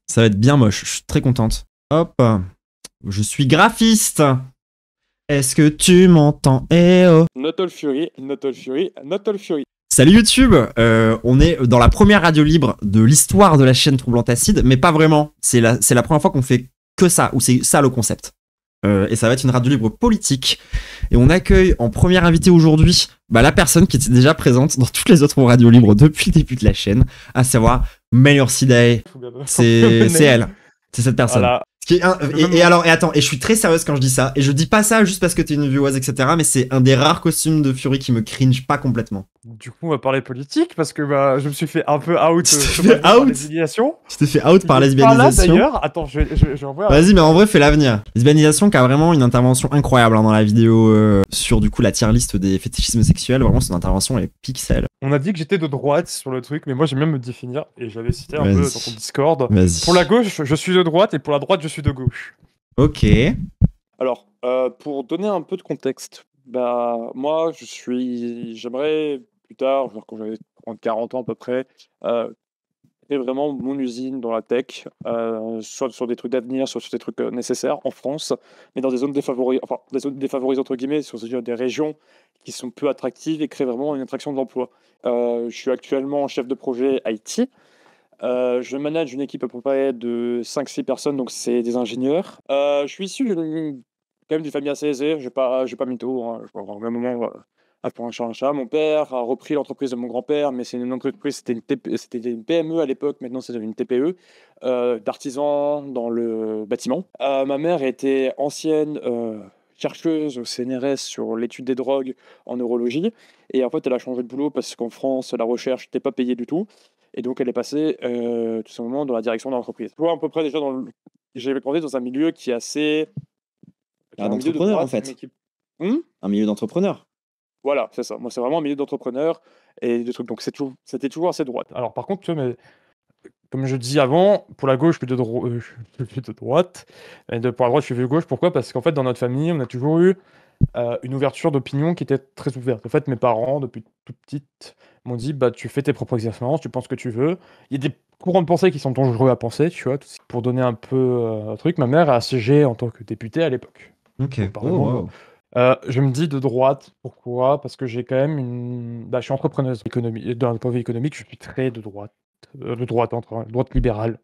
Ça va être bien moche. Je suis très contente. Hop. Je suis graphiste. Est-ce que tu m'entends? Eh oh. Not all fury, not all fury, not all fury. Salut YouTube. On est dans la première radio libre de l'histoire de la chaîne Troublante Acide, mais pas vraiment. C'est la première fois qu'on fait que ça, ou c'est ça le concept. Et ça va être une radio libre politique. Et on accueille en première invitée aujourd'hui la personne qui était déjà présente dans toutes les autres radios libres depuis le début de la chaîne, à savoir Meilleur Sidae. C'est elle. C'est cette personne. Voilà. Et je suis très sérieuse quand je dis ça. Et je dis pas ça juste parce que t'es une vieweuse, etc. Mais c'est un des rares costumes de Fury qui me cringe pas complètement. Du coup, on va parler politique parce que je me suis fait un peu out. Tu t'es fait out lesbianisation. Tu t'es fait out par lesbianisation. D'ailleurs, attends, je revois. Vas-y, mais en vrai, fais l'avenir. Lesbianisation qui a vraiment une intervention incroyable dans la vidéo sur du coup la tier list des fétichismes sexuels. Vraiment, son intervention elle est pixel. On a dit que j'étais de droite sur le truc, mais moi j'aime bien me définir et j'avais cité un peu dans ton Discord. Vas-y. Pour la gauche, je suis de droite et pour la droite, je suis de gauche. Ok. Alors, pour donner un peu de contexte, moi j'aimerais plus tard, genre quand j'avais 40 ans à peu près, créer vraiment mon usine dans la tech, soit sur des trucs d'avenir, soit sur des trucs nécessaires en France, mais dans des zones défavorisées, des zones défavorisées entre guillemets, sur des régions qui sont peu attractives et créer vraiment une attraction de l'emploi. Je suis actuellement chef de projet IT. Je manage une équipe à peu près de 5-6 personnes, donc c'est des ingénieurs. Je suis issu quand même d'une famille assez aisée, je vais pas mytho, hein, je vais avoir un moment pour un chat. Mon père a repris l'entreprise de mon grand-père, mais c'est une entreprise, c'était une PME à l'époque, maintenant c'est une TPE, d'artisans dans le bâtiment. Ma mère était ancienne chercheuse au CNRS sur l'étude des drogues en neurologie, et en fait elle a changé de boulot parce qu'en France la recherche n'était pas payée du tout. Et donc, elle est passée tout simplement dans la direction de l'entreprise. Je vois à peu près déjà j'ai grandi dans un milieu qui est assez. Un entrepreneur, en fait. Un milieu d'entrepreneur. Voilà, c'est ça. Moi, c'est vraiment un milieu d'entrepreneur et de trucs. Donc, c'était toujours assez droite. Alors, par contre, tu vois, mais, comme je dis avant, pour la gauche, je suis de droite. Et pour la droite, je suis de gauche. Pourquoi? Parce qu'en fait, dans notre famille, on a toujours eu une ouverture d'opinion qui était très ouverte. En fait, mes parents, depuis toute petite, m'ont dit tu fais tes propres expériences, tu penses ce que tu veux. Il y a des courants de pensée qui sont dangereux à penser, tu vois. Pour donner un peu un truc, ma mère a siégé en tant que députée à l'époque. Ok. Je me dis de droite. Pourquoi? Parce que j'ai quand même je suis entrepreneuse dans le point de vue économique, je suis très de droite. Droite libérale.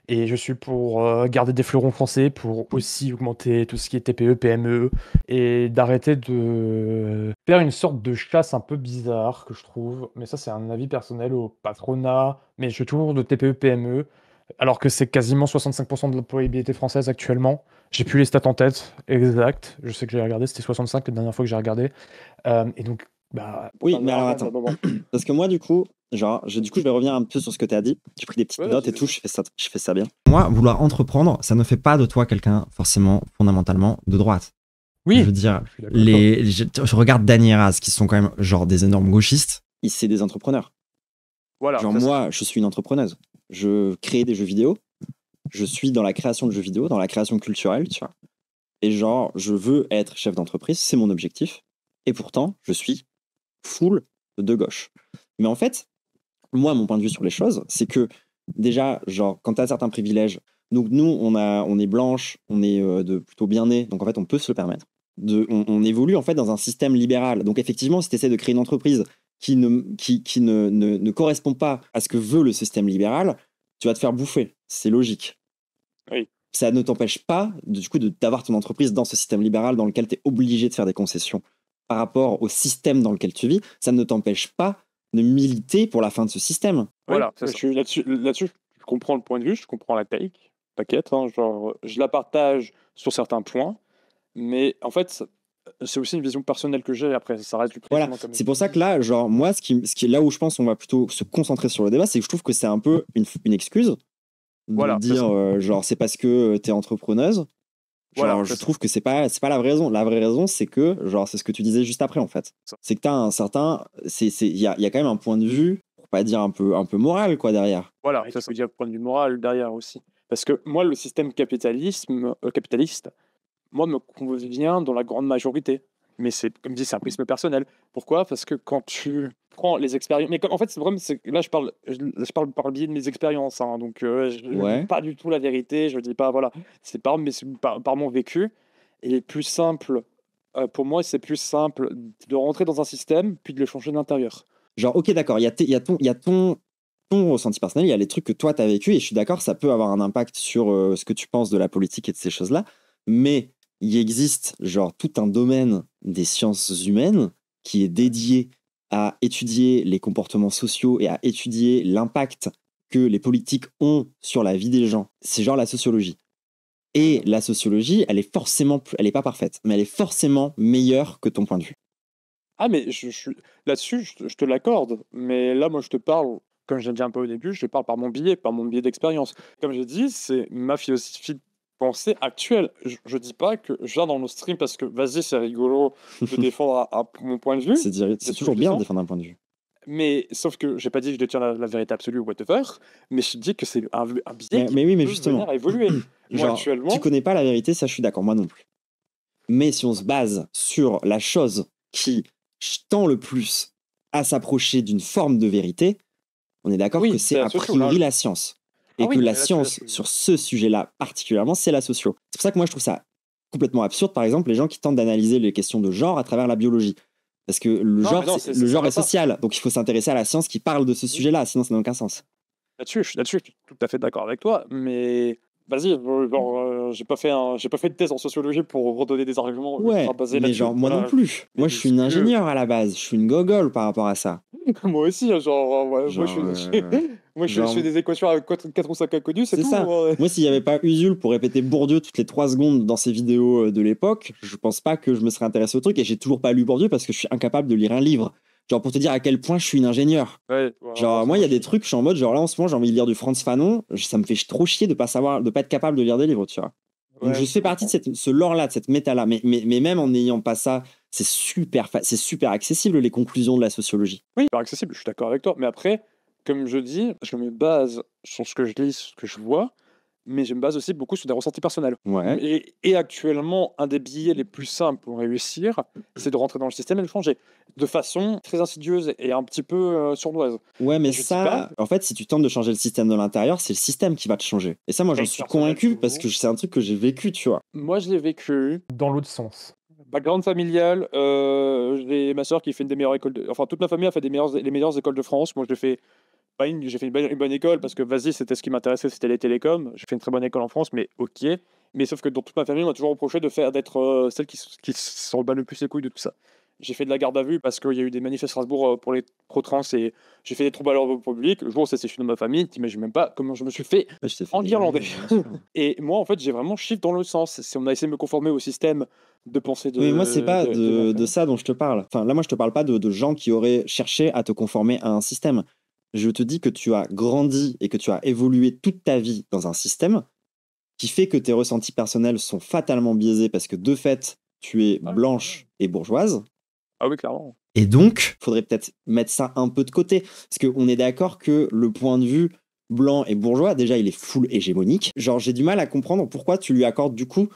Et je suis pour garder des fleurons français, pour aussi augmenter tout ce qui est TPE, PME, et d'arrêter de faire une sorte de chasse un peu bizarre, que je trouve, mais ça c'est un avis personnel au patronat, mais je suis toujours de TPE, PME, alors que c'est quasiment 65% de l'employabilité française actuellement. J'ai plus les stats en tête, exact, je sais que j'ai regardé, c'était 65 la dernière fois que j'ai regardé, et donc... oui, mais alors attends, parce que moi du coup, je vais revenir un peu sur ce que tu as dit. J'ai pris des petites notes et tout, je fais ça bien. Moi, vouloir entreprendre, ça ne fait pas de toi quelqu'un forcément, fondamentalement, de droite. Oui. Je veux dire, je regarde Dany Raz, qui sont quand même genre des énormes gauchistes. C'est des entrepreneurs. Voilà. Genre moi, je suis une entrepreneuse. Je crée des jeux vidéo. Je suis dans la création de jeux vidéo, dans la création culturelle, tu vois. Et genre, je veux être chef d'entreprise, c'est mon objectif. Et pourtant, je suis full de gauche. Mais en fait, moi, mon point de vue sur les choses, c'est que déjà, genre, quand tu as certains privilèges, donc nous, on est blanche, on est plutôt bien nés, donc en fait, on peut se le permettre. On évolue en fait dans un système libéral. Donc effectivement, si tu essaies de créer une entreprise qui ne correspond pas à ce que veut le système libéral, tu vas te faire bouffer. C'est logique. Oui. Ça ne t'empêche pas, d'avoir ton entreprise dans ce système libéral dans lequel tu es obligé de faire des concessions par rapport au système dans lequel tu vis. Ça ne t'empêche pas de militer pour la fin de ce système. Voilà, je suis là-dessus, je comprends le point de vue, je comprends la take, t'inquiète, hein, genre, je la partage sur certains points, mais en fait, c'est aussi une vision personnelle que j'ai, après, ça reste du Voilà, c'est pour ça que là, genre, moi, ce qui est là où je pense qu'on va plutôt se concentrer sur le débat, c'est que je trouve que c'est un peu une excuse de dire, genre, c'est parce que t'es entrepreneuse. Genre, je trouve que c'est pas la vraie raison. La vraie raison, c'est que, genre, c'est ce que tu disais juste après, en fait. C'est que t'as un certain... Il y a quand même un point de vue, pour pas dire un peu moral, quoi, derrière. Voilà, ça veut dire un point de vue moral derrière aussi. Parce que moi, le système capitaliste, moi, me convient dans la grande majorité. Mais c'est, comme dit, c'est un prisme personnel. Pourquoi? Parce que quand tu prends les expériences. Mais en fait, c'est le problème, c'est que là, je parle par le biais de mes expériences. Hein, donc, je ne Ouais. dis pas du tout la vérité. Je ne dis pas, voilà. C'est par mon vécu. Et les plus simple, pour moi, c'est plus simple de rentrer dans un système puis de le changer de l'intérieur. Genre, ok, d'accord, il y a ton ressenti personnel, il y a les trucs que toi, tu as vécu, et je suis d'accord, ça peut avoir un impact sur ce que tu penses de la politique et de ces choses-là, mais il existe, genre, tout un domaine des sciences humaines qui est dédié à étudier les comportements sociaux et à étudier l'impact que les politiques ont sur la vie des gens. C'est genre la sociologie. Et la sociologie, elle est pas parfaite, mais elle est forcément meilleure que ton point de vue. Ah, mais je suis là-dessus, je te l'accorde. Mais là, moi, je te parle, comme je l'ai dit un peu au début, je parle par mon biais d'expérience. Comme j'ai dit, c'est ma philosophie de pensée actuelle. Je dis pas que je viens dans nos streams parce que, vas-y, c'est rigolo de défendre mon point de vue. C'est toujours bien de défendre un point de vue. Mais sauf que j'ai pas dit que je détiens la vérité absolue ou whatever, mais je dis que c'est un biais qui Mais oui, mais peut justement, venir à évoluer. Moi, genre, actuellement, tu connais pas la vérité, ça je suis d'accord, moi non plus. Mais si on se base sur la chose qui tend le plus à s'approcher d'une forme de vérité, on est d'accord oui, que c'est c'est la a socio, priori là. la science. Ah Et oui, que non, la mais là-dessus, science, sur ce sujet-là particulièrement, c'est la socio. C'est pour ça que moi je trouve ça complètement absurde, par exemple, les gens qui tentent d'analyser les questions de genre à travers la biologie. Parce que le non, genre, mais non, le genre pas est ça. social, donc il faut s'intéresser à la science qui parle de ce sujet-là, sinon ça n'a aucun sens. Là-dessus, je suis tout à fait d'accord avec toi, mais vas-y, genre, j'ai pas fait de thèse en sociologie pour redonner des arguments Ouais, ultra basés mais là-dessus. genre moi non Voilà, plus. mais Moi je suis une ingénieure à la base, je suis une gogole par rapport à ça. moi aussi, hein, genre, ouais, Genre, je fais genre des équations avec 4 ou 5 inconnus, c'est c'est tout. ça. Ouais. Moi, s'il n'y avait pas Usul pour répéter Bourdieu toutes les 3 secondes dans ses vidéos de l'époque, je pense pas que je me serais intéressé au truc, et j'ai toujours pas lu Bourdieu parce que je suis incapable de lire un livre. Genre pour te dire à quel point je suis une ingénieure. Ouais, Genre moi, il y a des trucs, je suis en mode, genre là en ce moment, j'ai envie de lire du Frantz Fanon, ça me fait trop chier de pas savoir, de pas être capable de lire des livres, tu vois. Donc je Ouais, fais partie de ce lore-là, de cette méta-là, mais même en n'ayant pas ça, c'est super accessible les conclusions de la sociologie. oui, c'est accessible, je suis d'accord avec toi. Mais après, comme je dis, je me base sur ce que je lis, ce que je vois, mais je me base aussi beaucoup sur des ressentis personnels. Ouais. Et actuellement, un des billets les plus simples pour réussir, c'est de rentrer dans le système et de le changer. De façon très insidieuse et un petit peu sournoise. Ouais, mais Je dis pas. ça, en fait, si tu tentes de changer le système de l'intérieur, c'est le système qui va te changer. Et ça, moi, j'en Et suis personnel, convaincu parce que toujours. c'est un truc que j'ai vécu, tu vois. Moi, je l'ai vécu. Dans l'autre sens. Background familial, j'ai ma soeur qui fait une des meilleures écoles Enfin, toute ma famille a fait les meilleures écoles de France. Moi, j'ai fait une bonne école parce que, vas-y, c'était ce qui m'intéressait, c'était les télécoms. J'ai fait une très bonne école en France, mais ok. Mais sauf que dans toute ma famille, on m'a toujours reproché d'être celle qui s'en bat le plus les couilles de tout ça. J'ai fait de la garde à vue parce qu'il y a eu des manifs à Strasbourg pour les pro-trans et j'ai fait des troubles à l'ordre public. Le jour où ça s'est fini dans ma famille, t'imagines même pas comment je me suis fait Ouais, je t'ai fait en des- irlandais. bien sûr. Et moi, en fait, j'ai vraiment shift dans le sens. On a essayé de me conformer au système de pensée Mais moi, c'est pas ma de famille. ça dont je te parle. Enfin, là, moi, je te parle pas de gens qui auraient cherché à te conformer à un système. Je te dis que tu as grandi et que tu as évolué toute ta vie dans un système qui fait que tes ressentis personnels sont fatalement biaisés parce que, de fait, tu es Ah, blanche et bourgeoise. Ah oui, clairement. Et donc, faudrait peut-être mettre ça un peu de côté. Parce qu'on est d'accord que le point de vue blanc et bourgeois, déjà, il est full hégémonique. Genre, j'ai du mal à comprendre pourquoi tu lui accordes du coup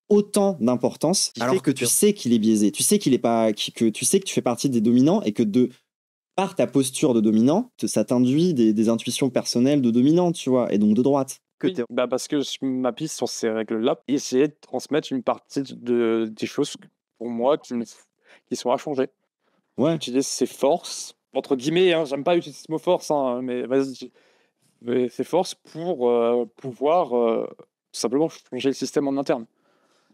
autant d'importance alors que tu sais qu'il est biaisé. Tu sais qu'il est pas, que tu sais que tu fais partie des dominants et que par ta posture de dominant, ça t'induit des intuitions personnelles de dominant, tu vois, et donc de droite. Oui, parce que je m'appuie sur ces règles-là et essayer de transmettre une partie des choses, pour moi, qui sont à changer. Ouais. J'utilise ces forces, entre guillemets, hein, j'aime pas utiliser ce mot force, hein, mais vas-y, ces forces pour pouvoir tout simplement changer le système en interne.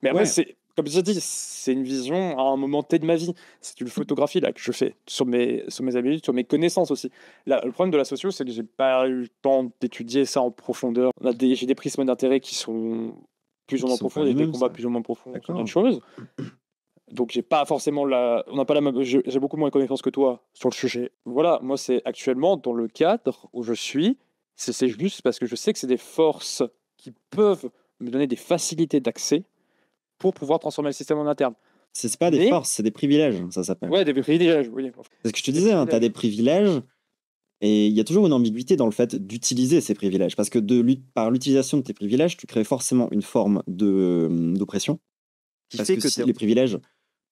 Mais après, Ouais. comme j'ai dit, c'est une vision à un moment T de ma vie. C'est une photographie là, que je fais sur mes habitudes, sur mes connaissances aussi. Là, le problème de la socio, c'est que j'ai pas eu le temps d'étudier ça en profondeur. J'ai des prismes d'intérêt qui sont plus ou Qui moins sont pas profonds, les et des mêmes, combats ça. plus ou moins profonds sur D'accord. d'autres choses. Donc j'ai pas forcément on n'a pas la même, j'ai beaucoup moins de connaissances que toi sur le sujet. Voilà, moi c'est actuellement dans le cadre où je suis, c'est juste parce que je sais que c'est des forces qui peuvent me donner des facilités d'accès pour pouvoir transformer le système en interne. C'est pas des Mais- forces, c'est des privilèges, ça s'appelle. Ouais, des privilèges, oui. C'est ce que je te des disais, hein, privilèges. tu as des privilèges et il y a toujours une ambiguïté dans le fait d'utiliser ces privilèges. Parce que par l'utilisation de tes privilèges, tu crées forcément une forme d'oppression. Parce que les privilèges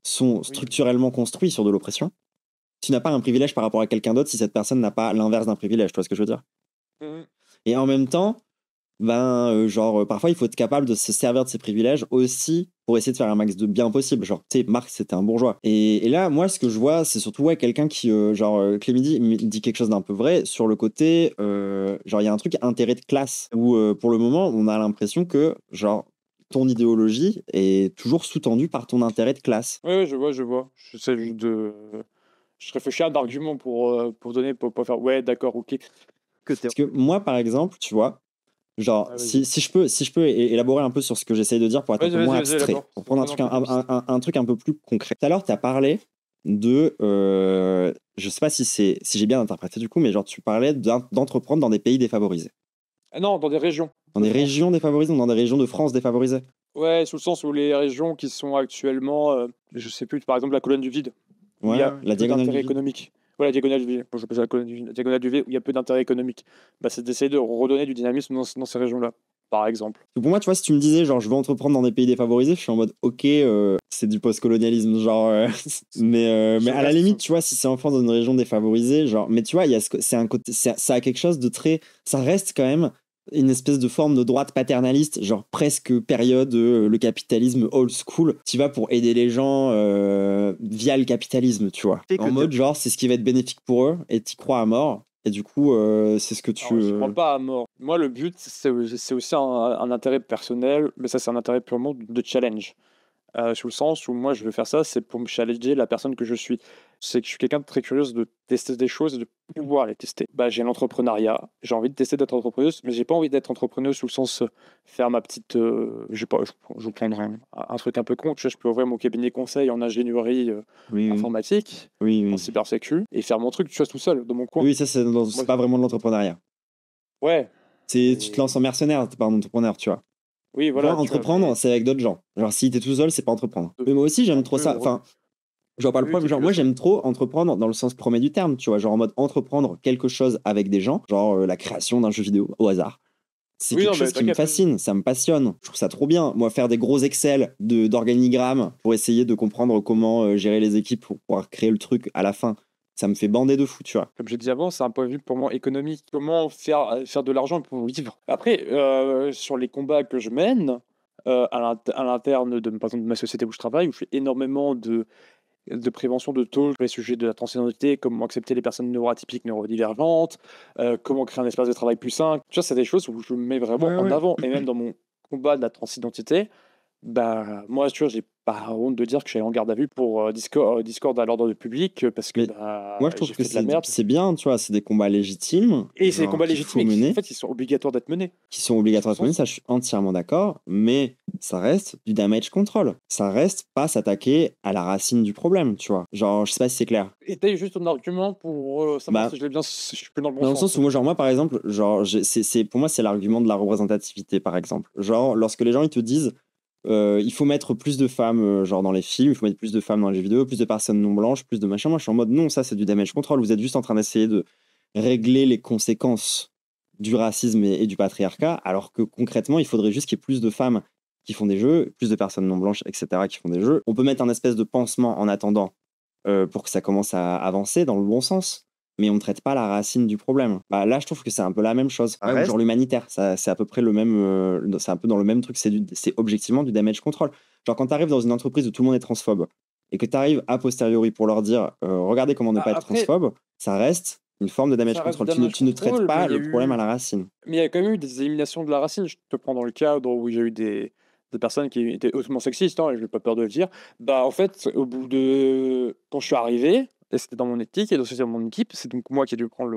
sont structurellement construits sur de l'oppression. Tu n'as pas un privilège par rapport à quelqu'un d'autre si cette personne n'a pas l'inverse d'un privilège, tu vois ce que je veux dire? Et en même temps, parfois il faut être capable de se servir de ses privilèges aussi pour essayer de faire un max de bien possible. Genre, tu sais, Marx c'était un bourgeois. Et là, moi, ce que je vois, c'est surtout quelqu'un qui, Clémy me dit quelque chose d'un peu vrai sur le côté, il y a un truc intérêt de classe où, pour le moment, on a l'impression que, ton idéologie est toujours sous-tendue par ton intérêt de classe. Oui, je vois. J'essaie juste de. Je réfléchis à un argument pour donner, pour faire. Ouais, d'accord, ok. Parce que moi, par exemple, tu vois, si je peux élaborer un peu sur ce que j'essaye de dire pour être un peu moins abstrait, pour prendre un truc un peu plus concret. Tout à l'heure, tu as parlé de, je sais pas si j'ai bien interprété du coup, mais tu parlais d'entreprendre dans des pays défavorisés. Non, dans des régions. Dans des régions défavorisées ou dans des régions de France défavorisées? Ouais, sous le sens où les régions qui sont actuellement, je sais plus, par exemple la colonne du vide, où il y a la peu diagonale d'intérêt du vide. économique. Ouais, la diagonale du vide. Bon, j'appelle ça la colonne du vide. La diagonale du vide où il y a peu d'intérêt économique. Bah, c'est d'essayer de redonner du dynamisme dans ces régions-là, par exemple. Pour moi, tu vois, si tu me disais, je veux entreprendre dans des pays défavorisés, je suis en mode, ok, c'est du post-colonialisme, mais à la limite, tu vois, si c'est enfant dans une région défavorisée, mais tu vois, c'est un côté, ça a quelque chose de très, ça reste quand même une espèce de forme de droite paternaliste, presque période le capitalisme old school. Tu vas pour aider les gens via le capitalisme, tu vois. En mode, c'est ce qui va être bénéfique pour eux et t'y crois à mort. Et du coup, c'est ce que tu. Alors, je crois pas à mort. Moi, le but, c'est aussi un intérêt personnel, mais ça, c'est un intérêt purement de challenge. Sous le sens où moi, je veux faire ça, c'est pour me challenger la personne que je suis. C'est que je suis quelqu'un de très curieuse de tester des choses et de pouvoir les tester. Bah, j'ai l'entrepreneuriat, j'ai envie de tester d'être entrepreneuse, mais j'ai pas envie d'être entrepreneuse sous le sens faire ma petite. Je sais pas, je vais prendre un truc un peu con. Tu vois, je peux ouvrir mon cabinet conseil en ingénierie informatique, en cybersécu, et faire mon truc, tu vois, tout seul, dans mon coin. Oui, ça, c'est pas vraiment de l'entrepreneuriat. Ouais. Tu te lances en mercenaire, t'es pas un entrepreneur, tu vois. Oui, voilà. Entreprendre, c'est avec d'autres gens. Si t'es tout seul, c'est pas entreprendre. Mais moi aussi, j'aime trop ça. Enfin, je vois pas le problème. Moi, j'aime trop entreprendre dans le sens premier du terme, tu vois. En mode entreprendre quelque chose avec des gens, la création d'un jeu vidéo au hasard. C'est quelque chose qui me fascine, ça me passionne. Je trouve ça trop bien. Moi, faire des gros Excel d'organigrammes pour essayer de comprendre comment gérer les équipes pour pouvoir créer le truc à la fin, ça me fait bander de fou, tu vois. Comme j'ai dit avant, c'est un point de vue purement économique. Comment faire de l'argent pour vivre. Après, sur les combats que je mène, à l'interne par exemple, de ma société où je travaille, où je fais énormément de prévention de taux sur les sujets de la transidentité, comment accepter les personnes neuroatypiques, neurodivergentes, comment créer un espace de travail plus sain. Tu vois, c'est des choses où je me mets vraiment en avant. Et même dans mon combat de la transidentité, bah, moi, tu vois, j'ai pas honte de dire que je suis en garde à vue pour Discord à l'ordre public parce que moi, je trouve que c'est bien, tu vois, c'est des combats légitimes. Et c'est des combats légitimes en fait, ils sont obligatoires d'être menés. Qui sont obligatoires d'être menés, ça, je suis entièrement d'accord, mais ça reste du damage control. Ça reste pas s'attaquer à la racine du problème, tu vois. Je sais pas si c'est clair. Et t'as eu juste ton argument pour savoir si je l'ai bien, si je suis plus dans le bon sens. Dans le sens où, moi, par exemple, pour moi, c'est l'argument de la représentativité, par exemple. Lorsque les gens, ils te disent, il faut mettre plus de femmes dans les films, il faut mettre plus de femmes dans les jeux vidéo, plus de personnes non blanches, plus de machin. Moi, je suis en mode non, ça c'est du damage control. Vous êtes juste en train d'essayer de régler les conséquences du racisme et du patriarcat, alors que concrètement, il faudrait juste qu'il y ait plus de femmes qui font des jeux, plus de personnes non blanches, etc., qui font des jeux. On peut mettre un espèce de pansement en attendant pour que ça commence à avancer dans le bon sens. Mais on ne traite pas la racine du problème. Bah, là, je trouve que c'est un peu la même chose. L'humanitaire, c'est à peu près le même. C'est un peu dans le même truc. C'est objectivement du damage control. Quand tu arrives dans une entreprise où tout le monde est transphobe et que tu arrives a posteriori pour leur dire regardez comment ne pas être transphobe, ça reste une forme de damage control. Tu ne traites pas le problème à la racine. Mais il y a quand même eu des éliminations de la racine. Je te prends dans le cadre où il y a eu des personnes qui étaient hautement sexistes, et je n'ai pas peur de le dire. Bah, en fait, au bout de. Quand je suis arrivé, et c'était dans mon éthique et c'était dans mon équipe, c'est donc moi qui ai dû prendre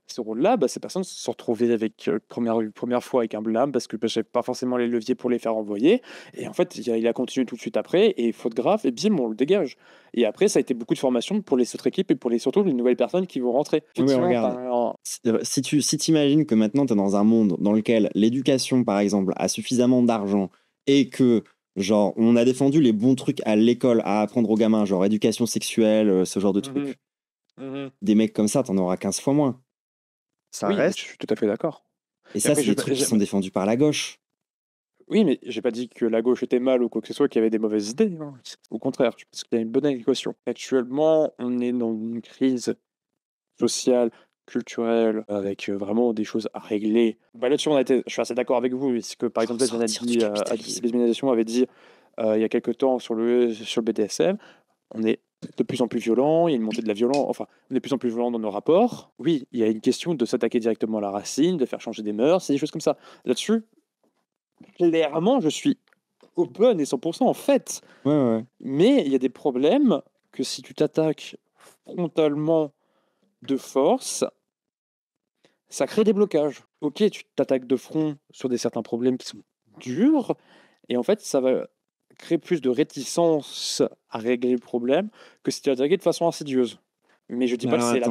ce rôle-là. Bah, ces personnes se sont retrouvées avec première fois avec un blâme parce que je n'avais pas forcément les leviers pour les faire envoyer. Et en fait, il a continué tout de suite après, et faute grave, et bim, on le dégage. Et après, ça a été beaucoup de formation pour les autres équipes et pour surtout les nouvelles personnes qui vont rentrer. Oui, regarde, si tu imagines que maintenant tu es dans un monde dans lequel l'éducation, par exemple, a suffisamment d'argent et que on a défendu les bons trucs à l'école à apprendre aux gamins, éducation sexuelle, ce genre de trucs. Des mecs comme ça, t'en auras 15 fois moins. Ça reste. Je suis tout à fait d'accord. Et ça, c'est des trucs qui sont défendus par la gauche. Oui, mais j'ai pas dit que la gauche était mal ou quoi que ce soit, qu'il y avait des mauvaises idées. Hein. Au contraire, je pense qu'il y a une bonne adéquation. Actuellement, on est dans une crise sociale, culturelle, avec vraiment des choses à régler. Bah, là-dessus, je suis assez d'accord avec vous, puisque par exemple, Lesbianisation avait dit il y a quelques temps sur le BDSM, on est de plus en plus violent, il y a une montée de la violence, enfin, on est de plus en plus violent dans nos rapports. Oui, il y a une question de s'attaquer directement à la racine, de faire changer des mœurs, c'est des choses comme ça. Là-dessus, clairement, je suis open et 100% en fait. Ouais. Mais il y a des problèmes que si tu t'attaques frontalement de force, ça crée des blocages. Ok, tu t'attaques de front sur certains problèmes qui sont durs, et en fait, ça va créer plus de réticence à régler le problème que si tu l'attaquais de façon insidieuse. Mais je dis pas que c'est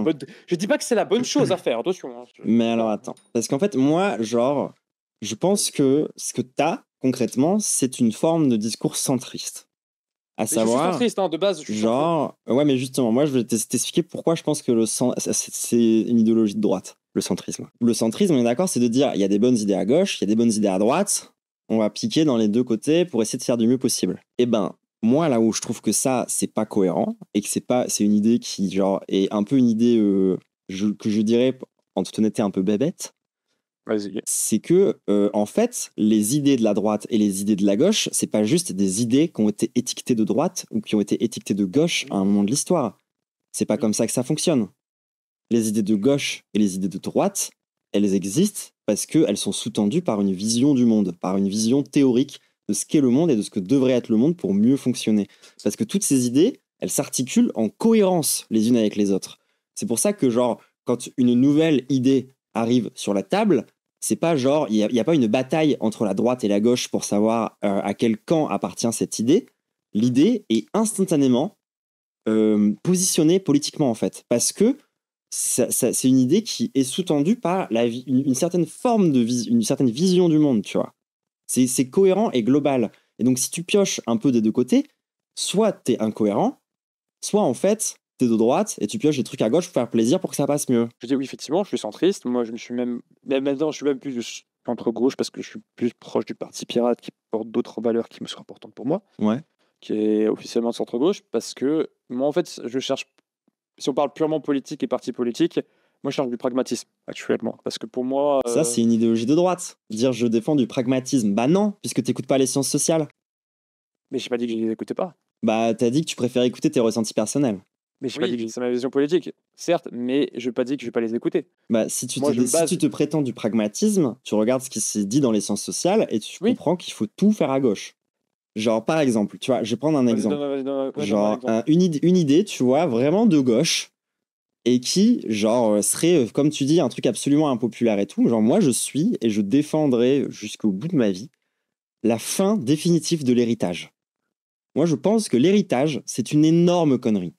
je dis pas que c'est la bonne chose à faire, attention. Hein. Mais alors attends, parce qu'en fait, moi, genre, je pense que ce que t'as concrètement, c'est une forme de discours centriste. À savoir, je suis centriste, hein, de base. Genre, ouais, mais justement, moi, je vais t'expliquer pourquoi je pense que c'est une idéologie de droite, le centrisme. Le centrisme, on est d'accord, c'est de dire, il y a des bonnes idées à gauche, il y a des bonnes idées à droite, on va piquer dans les deux côtés pour essayer de faire du mieux possible. Eh ben, moi, là où je trouve que ça, c'est pas cohérent, et que c'est une idée qui, genre, est un peu une idée que je dirais, en toute honnêteté, un peu bébête, c'est que, en fait, les idées de la droite et les idées de la gauche, c'est pas juste des idées qui ont été étiquetées de droite ou qui ont été étiquetées de gauche à un moment de l'histoire. C'est pas comme ça que ça fonctionne. Les idées de gauche et les idées de droite, elles existent parce qu'elles sont sous-tendues par une vision du monde, par une vision théorique de ce qu'est le monde et de ce que devrait être le monde pour mieux fonctionner. Parce que toutes ces idées, elles s'articulent en cohérence les unes avec les autres. C'est pour ça que, genre, quand une nouvelle idée arrive sur la table, c'est pas genre, il n'y a pas une bataille entre la droite et la gauche pour savoir à quel camp appartient cette idée. L'idée est instantanément positionnée politiquement, en fait. Parce que c'est une idée qui est sous-tendue par une certaine forme une certaine vision du monde, tu vois. C'est cohérent et global. Et donc, si tu pioches un peu des deux côtés, soit t'es incohérent, soit en fait, t'es de droite et tu pioches des trucs à gauche pour faire plaisir pour que ça passe mieux. Je dis oui, effectivement, je suis centriste. Moi, je me suis même maintenant, je suis même plus du centre-gauche parce que je suis plus proche du Parti Pirate qui porte d'autres valeurs qui me sont importantes pour moi. Ouais. Qui est officiellement centre-gauche parce que moi, en fait, je cherche. Si on parle purement politique et parti politique, moi, je cherche du pragmatisme actuellement. Parce que pour moi. Ça, c'est une idéologie de droite. Dire je défends du pragmatisme. Bah non, puisque t'écoutes pas les sciences sociales. Mais j'ai pas dit que je les écoutais pas. Bah, t'as dit que tu préfères écouter tes ressentis personnels. Mais j'ai pas dit que c'est ma vision politique, certes, mais je n'ai pas dit que je vais pas les écouter. Bah, si tu te prétends du pragmatisme, tu regardes ce qui s'est dit dans les sciences sociales et tu comprends qu'il faut tout faire à gauche. Genre, par exemple, tu vois, je vais prendre un exemple. Une idée, tu vois, vraiment de gauche et qui, genre, serait, comme tu dis, un truc absolument impopulaire et tout. Genre, moi, je suis et je défendrai jusqu'au bout de ma vie la fin définitive de l'héritage. Moi, je pense que l'héritage, c'est une énorme connerie.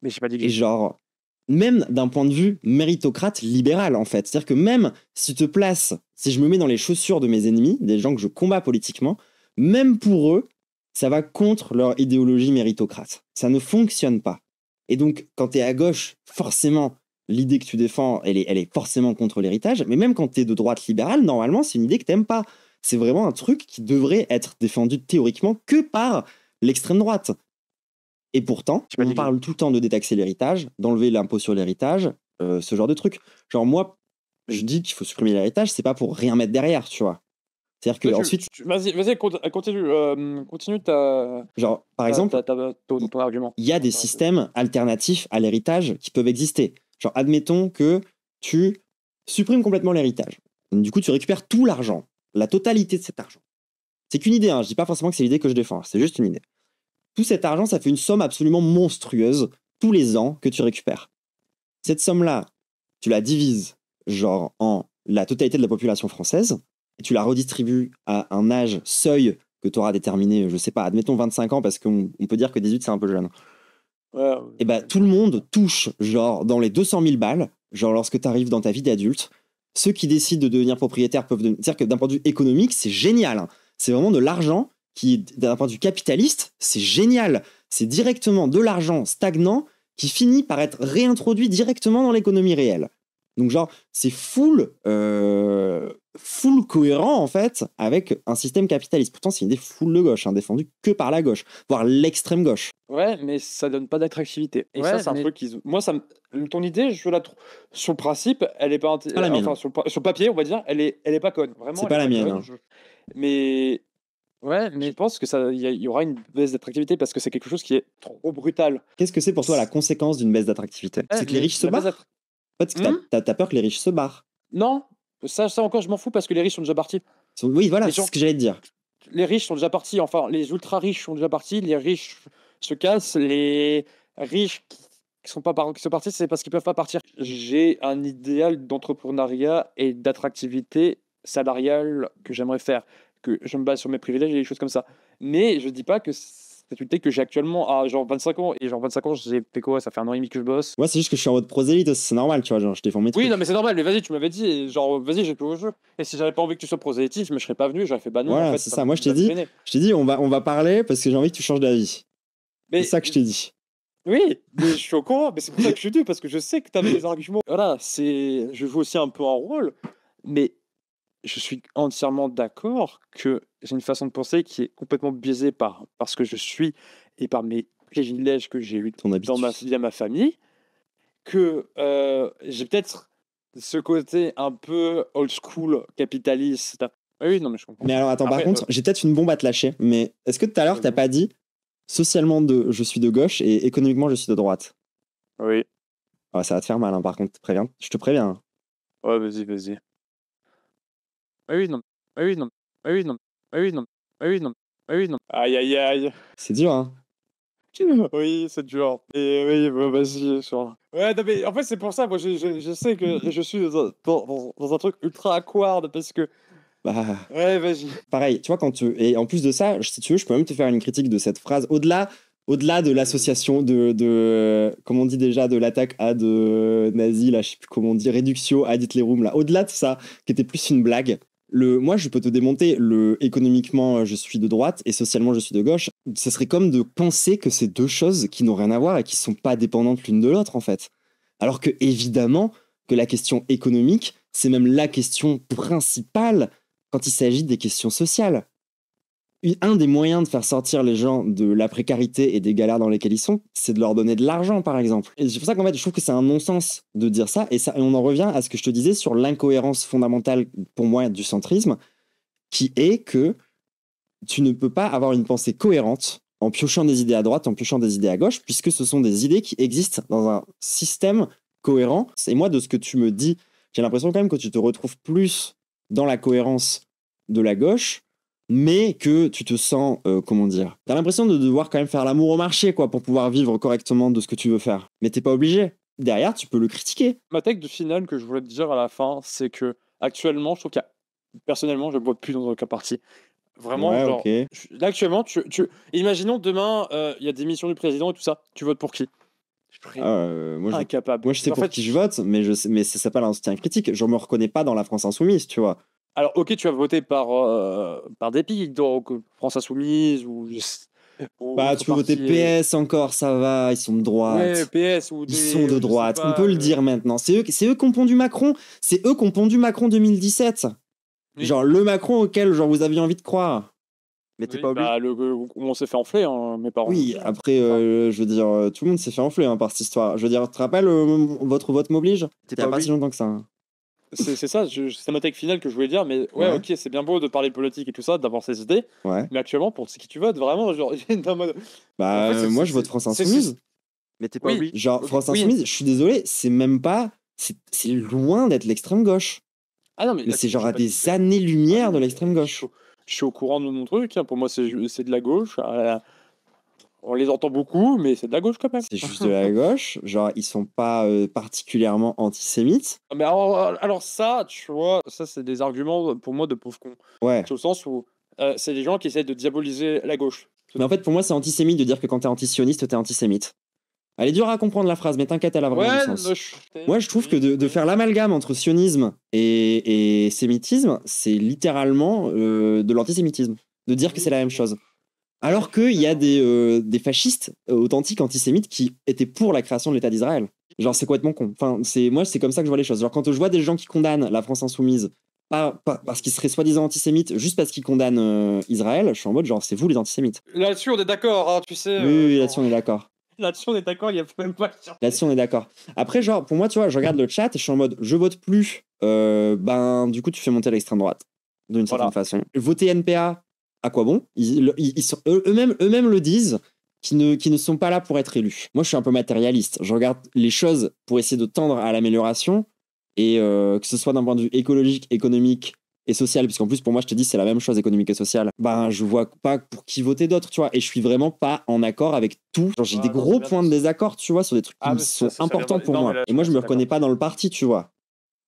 Mais j'ai pas dit que et genre, même d'un point de vue méritocrate libéral, en fait. C'est-à-dire que même si tu te places, si je me mets dans les chaussures de mes ennemis, des gens que je combats politiquement, même pour eux, ça va contre leur idéologie méritocrate. Ça ne fonctionne pas. Et donc, quand tu es à gauche, forcément, l'idée que tu défends, elle est forcément contre l'héritage. Mais même quand tu es de droite libérale, normalement, c'est une idée que t'aimes pas. C'est vraiment un truc qui devrait être défendu théoriquement que par l'extrême droite. Et pourtant, on parle tout le temps de détaxer l'héritage, d'enlever l'impôt sur l'héritage, ce genre de trucs. Genre moi, je dis qu'il faut supprimer l'héritage, c'est pas pour rien mettre derrière, tu vois. C'est-à-dire que ensuite... Vas-y, continue ta... Genre, par exemple, ton argument. Il y a des systèmes alternatifs à l'héritage qui peuvent exister. Genre, admettons que tu supprimes complètement l'héritage. Du coup, tu récupères tout l'argent, la totalité de cet argent. C'est qu'une idée, hein. Je dis pas forcément que c'est l'idée que je défends, c'est juste une idée. Tout cet argent, ça fait une somme absolument monstrueuse tous les ans que tu récupères. Cette somme-là, tu la divises genre en la totalité de la population française et tu la redistribues à un âge seuil que tu auras déterminé, je sais pas, admettons 25 ans parce qu'on peut dire que 18 c'est un peu jeune. Ouais, et bah tout le monde touche genre dans les 200 000 balles, genre lorsque tu arrives dans ta vie d'adulte. Ceux qui décident de devenir propriétaires peuvent c'est-à-dire que d'un point de vue économique, c'est génial. Hein. C'est vraiment de l'argent qui, d'un point de vue capitaliste, c'est génial. C'est directement de l'argent stagnant qui finit par être réintroduit directement dans l'économie réelle. Donc genre, c'est full cohérent en fait avec un système capitaliste. Pourtant, c'est une idée full de gauche, hein, défendue que par la gauche, voire l'extrême gauche. Ouais, mais ça donne pas d'attractivité. Et Ouais, ça, c'est un mais- truc qui. Moi, ton idée, je la trouve. Sur le principe, elle est pas. Pas la mienne. Enfin, sur le papier, on va dire, elle est pas conne. Vraiment, C'est elle pas est la mienne, conne. hein. Mais Ouais, je mais pense que il y aura une baisse d'attractivité parce que c'est quelque chose qui est trop brutal. Qu'est-ce que c'est pour toi la conséquence d'une baisse d'attractivité? C'est que les mais riches se la baisse barrent? En fait, parce que t'as peur que les riches se barrent. Non, ça encore, je m'en fous parce que les riches sont déjà partis. Oui, voilà, Les c'est gens- ce que j'allais te dire. Les riches sont déjà partis. Enfin, les ultra riches sont déjà partis. Les riches se cassent. Les riches qui sont partis, c'est parce qu'ils peuvent pas partir. J'ai un idéal d'entrepreneuriat et d'attractivité salariale que j'aimerais faire, que je me base sur mes privilèges et des choses comme ça. Mais je dis pas que c'est une idée que j'ai actuellement à genre 25 ans. Et genre 25 ans, j'ai fait quoi? Ça fait 1 an et demi que je bosse. Moi, c'est juste que je suis en mode prosélyte, c'est normal, tu vois, genre, je défends mes trucs. Oui, non, mais c'est normal, mais vas-y, tu m'avais dit, et genre, vas-y, j'ai plus au jeu. Et si j'avais pas envie que tu sois prosélytique, je me serais pas venu, j'aurais fait bah non, Voilà, en fait, c'est ça. Moi, je t'ai dit, gêné. Je t'ai dit, on va parler parce que j'ai envie que tu changes d'avis. Mais C'est ça que je t'ai dit. oui, mais je suis au courant, mais c'est pour ça que je dis, parce que je sais que tu avais des arguments. Voilà, je joue aussi un peu un rôle, mais je suis entièrement d'accord que j'ai une façon de penser qui est complètement biaisée par ce que je suis et par mes privilèges que j'ai eu Ton habitude. via ma famille, que j'ai peut-être ce côté un peu old school capitaliste. Ah oui, non, mais je comprends. Mais alors, attends, par Après, contre, j'ai peut-être une bombe à te lâcher, mais est-ce que tout à l'heure, t'as Vas-y. pas dit socialement je suis de gauche et économiquement, je suis de droite? Oui, Ah, ça va te faire mal, hein, par contre, je te préviens. Hein. ouais, vas-y. Ah oui, non. Ah oui, non. Ah oui, non. Ah oui, non. Ah oui, non. Ah oui, non. Aïe, aïe, aïe. C'est dur, hein. Oui, c'est dur. Et oui, bah, vas-y. Ouais, non, mais en fait, c'est pour ça, moi, je sais que je suis dans un truc ultra awkward parce que. Bah, Ouais, vas-y. pareil, tu vois, et en plus de ça, si tu veux, je peux même te faire une critique de cette phrase. Au-delà de l'association comment on dit déjà, de l'attaque ad nazi, là, je sais plus comment on dit, réductio ad Hitlerum, là. Au-delà de ça, qui était plus une blague. Moi, je peux te démonter économiquement, je suis de droite et socialement, je suis de gauche. Ce serait comme de penser que c'est deux choses qui n'ont rien à voir et qui sont pas dépendantes l'une de l'autre, en fait. Alors que, évidemment, que la question économique, c'est même la question principale quand il s'agit des questions sociales. Un des moyens de faire sortir les gens de la précarité et des galères dans lesquelles ils sont, c'est de leur donner de l'argent, par exemple. Et c'est pour ça qu'en fait, je trouve que c'est un non-sens de dire ça. Et on en revient à ce que je te disais sur l'incohérence fondamentale, pour moi, du centrisme, qui est que tu ne peux pas avoir une pensée cohérente en piochant des idées à droite, en piochant des idées à gauche, puisque ce sont des idées qui existent dans un système cohérent. Et moi, de ce que tu me dis, j'ai l'impression quand même que tu te retrouves plus dans la cohérence de la gauche, mais que tu te sens, comment dire, t'as l'impression de devoir quand même faire l'amour au marché, quoi, pour pouvoir vivre correctement de ce que tu veux faire. Mais t'es pas obligé. Derrière, tu peux le critiquer. Ma tech de finale que je voulais te dire à la fin, c'est que actuellement, je trouve personnellement, je ne vote plus dans aucun parti. Vraiment, Ouais, genre, ok. là actuellement, imaginons demain, il y a des missions du président et tout ça, tu votes pour qui? Je serais Moi, incapable. je sais En pour fait, qui je vote, mais ça s'appelle un soutien critique. Je me reconnais pas dans la France insoumise, tu vois. Alors, ok, tu vas voter par dépit, donc France Insoumise ou. Bah, autre tu peux voter parti, PS encore, ça va, ils sont de droite. Ouais, PS ou Ils des. sont de je droite, sais on pas, peut le dire maintenant. C'est eux qui ont pondu Macron. C'est eux qui ont pondu Macron 2017. Oui. Genre le Macron auquel genre vous aviez envie de croire. mais t'es Oui, pas obligé. bah, on s'est fait enfler, hein, mes parents. Oui, après, je veux dire, tout le monde s'est fait enfler hein, par cette histoire. Je veux dire, tu te rappelles, votre vote m'oblige? T'es Il y a pas pas si obligé. longtemps que ça. Hein. C'est ça, c'est ma tech finale que je voulais dire, mais ouais, Ouais. ok, c'est bien beau de parler politique et tout ça, d'avoir ses idées, Ouais. mais actuellement, pour ce qui tu votes, vraiment, genre, dans mode- Bah, En fait, moi, je vote France Insoumise. Mais t'es pas Oui. obligé. Genre, Ok, France oui. Insoumise, je suis désolé, c'est même pas. C'est loin d'être l'extrême gauche. Ah non, Mais là, c'est genre je à sais pas des si c'est- années-lumière de mais l'extrême gauche. Je suis au courant de mon truc, hein, pour moi, c'est de la gauche. On les entend beaucoup, mais c'est de la gauche quand même. C'est juste de la gauche. Genre, ils sont pas particulièrement antisémites. Mais alors ça, tu vois, ça, c'est des arguments pour moi de pauvres cons. Ouais. C'est au sens où c'est des gens qui essaient de diaboliser la gauche. Mais en fait, pour moi, c'est antisémite de dire que quand t'es antisioniste, t'es antisémite. Elle est dure à comprendre la phrase, mais t'inquiète, elle a vraiment du sens. Moi, je trouve que de faire l'amalgame entre sionisme et sémitisme, c'est littéralement de l'antisémitisme. De dire que c'est la même chose. Alors qu'il y a des fascistes authentiques antisémites qui étaient pour la création de l'État d'Israël. Genre, c'est complètement con. Enfin, moi, c'est comme ça que je vois les choses. Genre, quand je vois des gens qui condamnent la France insoumise, pas parce qu'ils seraient soi-disant antisémites, juste parce qu'ils condamnent Israël, je suis en mode, genre, c'est vous les antisémites. Là-dessus, on est d'accord, hein, tu sais. Oui, là-dessus, on est d'accord. Là-dessus, on est d'accord, il n'y a même pas. Là-dessus, on est d'accord. Après, genre, pour moi, tu vois, je regarde le chat et je suis en mode, je vote plus. Du coup, tu fais monter l'extrême droite, d'une certaine façon. Voter NPA, à quoi bon? Eux-mêmes le disent, qui ne sont pas là pour être élus. Moi, je suis un peu matérialiste. Je regarde les choses pour essayer de tendre à l'amélioration, et que ce soit d'un point de vue écologique, économique et social, puisqu'en plus, pour moi, je te dis, c'est la même chose, économique et sociale. Je vois pas pour qui voter d'autres, tu vois, et je suis vraiment pas en accord avec tout. Genre, j'ai des gros points de désaccord, tu vois, sur des trucs qui sont importants pour moi. Et moi, je me reconnais pas dans le parti, tu vois.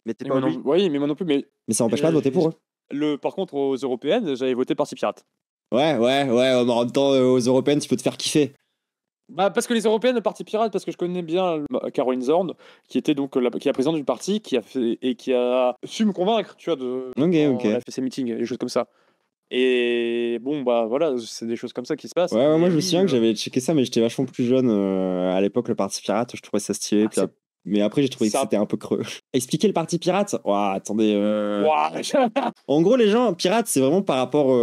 Mais t'es pas obligé. Oui, mais moi non plus, mais ça n'empêche pas de voter pour eux. Par contre, aux européennes, j'avais voté Parti Pirate. Ouais, mais en même temps, aux européennes, tu peux te faire kiffer. Parce que les européennes, le Parti Pirate, parce que je connais bien Caroline Zorn, qui était donc qui est la présidente du parti, qui a su me convaincre, tu vois, Ok. elle a fait ses meetings, des choses comme ça. Et bon, voilà, c'est des choses comme ça qui se passent. Ouais, moi je me souviens que j'avais checké ça, mais j'étais vachement plus jeune à l'époque, le Parti Pirate, je trouvais ça stylé. Mais après, j'ai trouvé que c'était un peu creux. Expliquer le Parti Pirate? Attendez. En gros, les gens, pirates, c'est vraiment par rapport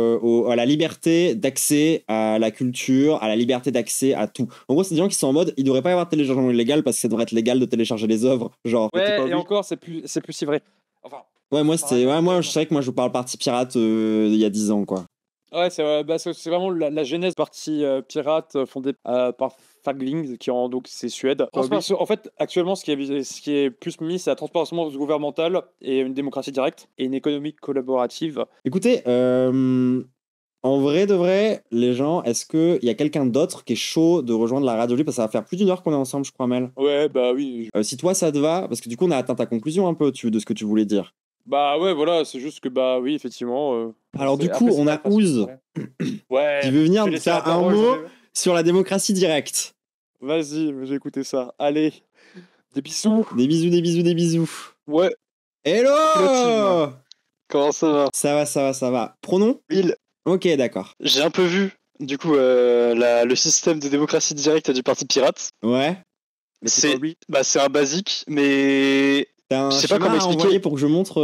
à la liberté d'accès à la culture, à la liberté d'accès à tout. En gros, c'est des gens qui sont en mode, il devrait pas y avoir de téléchargement illégal parce que ça devrait être légal de télécharger les œuvres. Genre. Ouais, et encore, c'est plus si vrai. Enfin. Ouais, moi, je sais que moi, je vous parle Parti Pirate il y a 10 ans, quoi. Ouais, c'est vraiment la genèse parti pirate fondée par Fagling, donc c'est Suède. En fait, actuellement, ce qui est plus mis, c'est la transparence gouvernementale et une démocratie directe et une économie collaborative. Écoutez, en vrai de vrai, les gens, est-ce qu'il y a quelqu'un d'autre qui est chaud de rejoindre la radio libre? Parce que ça va faire plus d'une heure qu'on est ensemble, je crois, Mel. Ouais, oui. Si toi, ça te va, parce que du coup, on a atteint ta conclusion un peu de ce que tu voulais dire. Ouais, voilà, c'est juste que oui, effectivement. Alors du coup, on a Ouz qui veut venir faire un mot sur la démocratie directe. Vas-y, j'ai écouté ça. Allez, des bisous. Des bisous. Ouais. Hello. Comment ça va? Ça va. Pronom? Will. Ok, d'accord. J'ai un peu vu, du coup, le système de démocratie directe du Parti Pirate. Ouais. Mais c'est un basique, mais... T'as un je sais pas comment expliquer pour que je montre